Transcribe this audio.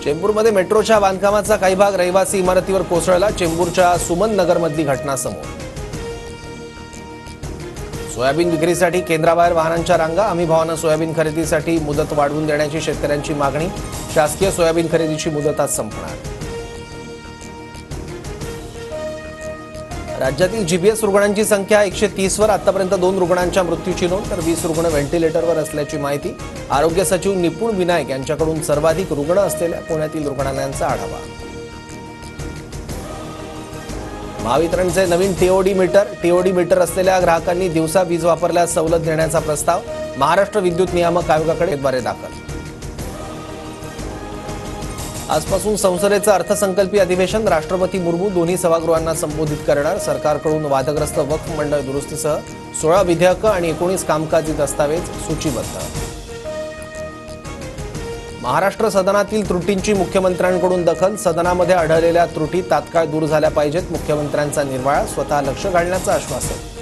चेंबूरमध्ये मेट्रोच्या बांधकामाचा काही भाग रहिवासी इमारतीवर कोसळला। चेंबूरच्या सुमन नगरमधली घटना समोर। सोयाबीन विक्रीसाठी केंद्राबाहेर वाहनांच्या रांगा। हमीभावानं सोयाबीन खरेदीसाठी मुदत वाढवून देण्याची शेतकऱ्यांची मागणी। शासकीय सोयाबीन खरेदीची मुदत आज संपणार। राज्यातील जीपीएस रुग्णांची संख्या 130 वर। आतापर्यंत 2 रुग्णांच्या मृत्यूची नोंद तर 20 रुग्ण व्हेंटिलेटरवर असल्याची माहिती। आरोग्य सचिव निपुण विनायक यांच्याकडून सर्वाधिक रुग्ण असलेल्या पुण्यातील रुग्णालयांचा आढावा। महावितरणचे नवीन टीओडी मीटर असलेल्या ग्राहकांनी दिवसा वीज वापरल्यास सवलत देण्याचा प्रस्ताव महाराष्ट्र विद्युत नियामक आयोगाकडे द्वारे दाखल। आजपासून संसदेचं अर्थसंकल्पीय अधिवेशन। राष्ट्रपती मुर्मू दोन्ही सभागृहांना संबोधित करणार। सरकारकडून वादग्रस्त वक्फ मंडळ दुरुस्तीसह 16 विधेयकं आणि 19 कामकाजी दस्तावेज सूचीबद्ध। महाराष्ट्र सदनातील त्रुटींची मुख्यमंत्र्यांकडून दखल। सदनामध्ये आढळलेल्या त्रुटी तात्काळ दूर झाल्या पाहिजेत। मुख्यमंत्र्यांचा निर्वाळा। स्वतः लक्ष घालण्याचं आश्वासन।